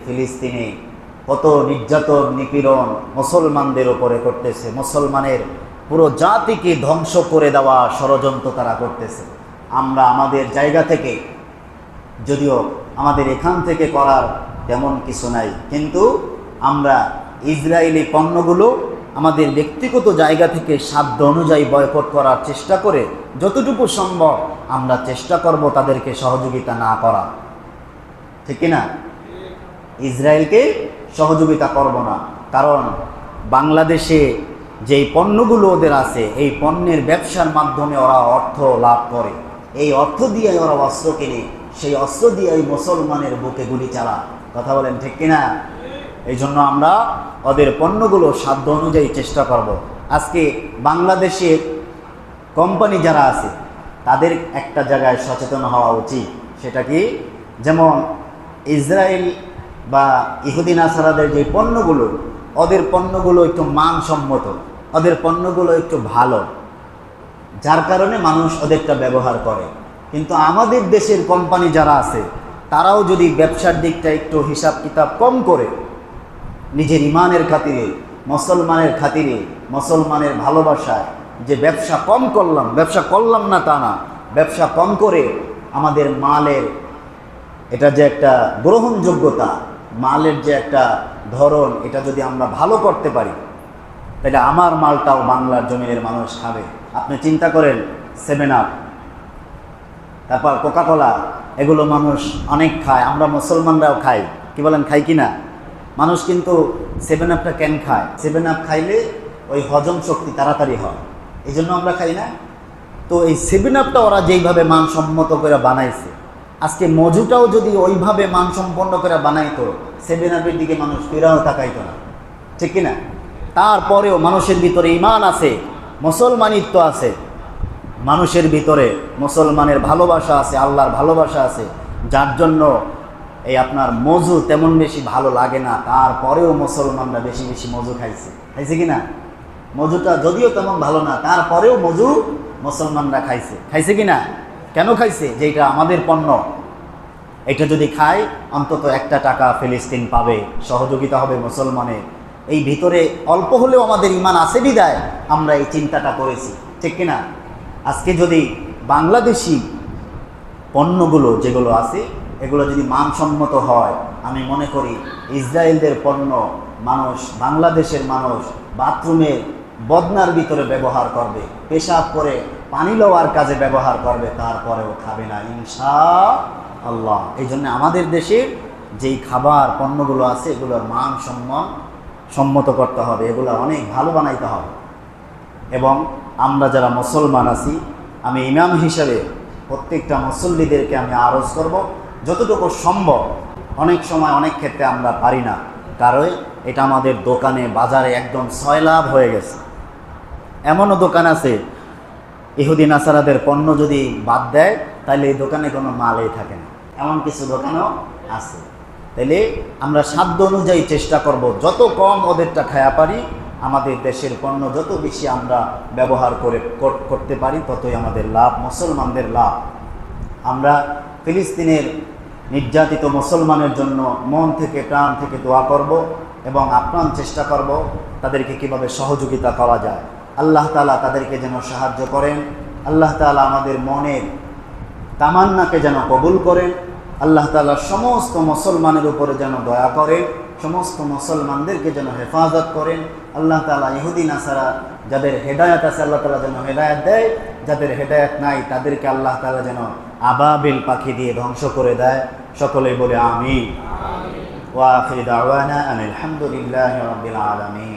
ফিলিস্তিনে কত নির্যাতন নিপীড়ন মুসলমানদের উপরে করতেছে, মুসলমানের পুরো জাতিকে ধ্বংস করে দেওয়া ষড়যন্ত্র তারা করতেছে। আমরা আমাদের জায়গা থেকে, যদিও আমাদের এখান থেকে করার তেমন কিছু নাই, কিন্তু আমরা ইসরায়েলি পণ্যগুলো আমাদের ব্যক্তিগত জায়গা থেকে সাধ্য অনুযায়ী বয়কট করার চেষ্টা করে যতটুকু সম্ভব আমরা চেষ্টা করব তাদেরকে সহযোগিতা না করা, ঠিক কিনা? ইসরায়েলকে সহযোগিতা করব না, কারণ বাংলাদেশে যেই পণ্যগুলো ওদের আছে এই পণ্যের ব্যবসার মাধ্যমে ওরা অর্থ লাভ করে, এই অর্থ দিয়ে ওরা অস্ত্র কিনে, সেই অস্ত্র দিয়ে ওই মুসলমানের বুকে গুলি চালা। কথা বলেন ঠিক কিনা? এই জন্য আমরা ওদের পণ্যগুলো সাধ্য অনুযায়ী চেষ্টা করব। আজকে বাংলাদেশের কোম্পানি যারা আছে তাদের একটা জায়গায় সচেতন হওয়া উচিত। সেটা কি? যেমন ইসরায়েল বা ইহুদি নাসারাদের যে পণ্যগুলো, ওদের পণ্যগুলো একটু মানসম্মত, ওদের পণ্যগুলো একটু ভালো, যার কারণে মানুষ ওদেরটা ব্যবহার করে। কিন্তু আমাদের দেশের কোম্পানি যারা আছে তারাও যদি ব্যবসার দিকটা একটু হিসাব কিতাব কম করে, নিজের ইমানের খাতিরে, মুসলমানের খাতিরে, মুসলমানের ভালোবাসায় যে ব্যবসা কম করলাম, ব্যবসা করলাম না তা না, ব্যবসা কম করে আমাদের মালের এটা যে একটা গ্রহণযোগ্যতা, মালের যে একটা ধরন, এটা যদি আমরা ভালো করতে পারি তাহলে আমার মালটাও বাংলার জমিনের মানুষ খাবে। আপনি চিন্তা করেন, 7 আপ, তারপর কোকাকোলা, এগুলো মানুষ অনেক খায়, আমরা মুসলমানরাও খাই। কি বলেন, খাই কি না? মানুষ কিন্তু 7 আপটা কেন খায়? 7 আপ খাইলে ওই হজম শক্তি তাড়াতাড়ি হয়, এই জন্য আমরা খাই না? তো এই 7 আপটা ওরা যেইভাবে মানসম্মত করে বানাইছে, আজকে মজুটাও যদি ওইভাবে মানসম্পন্ন করে বানাইতো, 7 আপের দিকে মানুষ ফিরাও তাকাইতো না, ঠিক কিনা? তারপরেও মানুষের ভিতরে ইমান আছে, মুসলমানিত্ব আছে, মানুষের ভিতরে মুসলমানের ভালোবাসা আছে, আল্লাহর ভালোবাসা আছে, যার জন্য এই আপনার মজু তেমন বেশি ভালো লাগে না, তারপরেও মুসলমানরা বেশি বেশি মজু খাইছে কি না? মজুটা যদিও তেমন ভালো না, তারপরেও মজু মুসলমানরা খাইছে কি না? কেন খাইছে? যে এটা আমাদের পণ্য, এটা যদি খায় অন্তত একটা টাকা ফিলিস্তিন পাবে, সহযোগিতা হবে মুসলমানের। এই ভিতরে অল্প হলেও আমাদের ইমান আছে বিদায় আমরা এই চিন্তাটা করেছি, ঠিক কিনা? আজকে যদি বাংলাদেশি পণ্যগুলো যেগুলো আছে এগুলো যদি মানসম্মত হয়, আমি মনে করি ইসরায়েলদের পণ্য মানুষ, বাংলাদেশের মানুষ বাথরুমে বদনার ভিতরে ব্যবহার করবে, পেশাব করে পানি লওয়ার কাজে ব্যবহার করবে, তারপরেও খাবে না ইনশাআল্লাহ। এই জন্য আমাদের দেশের যেই খাবার পণ্যগুলো আছে এগুলোর মান সম্মত করতে হবে, এগুলো অনেক ভালো বানাইতে হবে। এবং আমরা যারা মুসলমান আছি, আমি ইমাম হিসেবে প্রত্যেকটা মুসল্লিদেরকে আমি আরজ করব যতটুকু সম্ভব। অনেক সময় অনেক ক্ষেত্রে আমরা পারি না, কারণ এটা আমাদের দোকানে বাজারে একদম সয়লাভ হয়ে গেছে। এমনও দোকান আছে ইহুদি নাসারাদের পণ্য যদি বাদ দেয় তাহলে এই দোকানে কোনো মালই থাকে না, এমন কিছু দোকানও আছে। তাইলে আমরা সাধ্য অনুযায়ী চেষ্টা করব যত কম ওদেরটা খায়া পারি, আমাদের দেশের পণ্য যত বেশি আমরা ব্যবহার করতে পারি ততই আমাদের লাভ, মুসলমানদের লাভ। আমরা ফিলিস্তিনের নির্যাতিত মুসলমানের জন্য মন থেকে প্রাণ থেকে দোয়া করব এবং আপ্রাণ চেষ্টা করব তাদেরকে কিভাবে সহযোগিতা করা যায়। আল্লাহ তাআলা তাদেরকে যেন সাহায্য করেন, আল্লাহ তাআলা আমাদের মনের তামান্নাকে যেন কবুল করেন, আল্লাহ তাআলা সমস্ত মুসলমানের উপরে যেন দয়া করেন, সমস্ত মুসলমানদেরকে যেন হেফাজত করেন। আল্লাহ তাআলা ইহুদি নাসারা যাদের হেদায়েত আছে আল্লাহ তাআলা যেন হেদায়েত দেয়, যাদের হেদায়েত নাই তাদেরকে আল্লাহ তাআলা যেন আবাবিল পাখি দিয়ে ধ্বংস করে দেয়। সকলেই বলে আমিন। ওয়া আখিরু দাওয়ানা আলহামদুলিল্লাহি রাব্বিল আলামিন।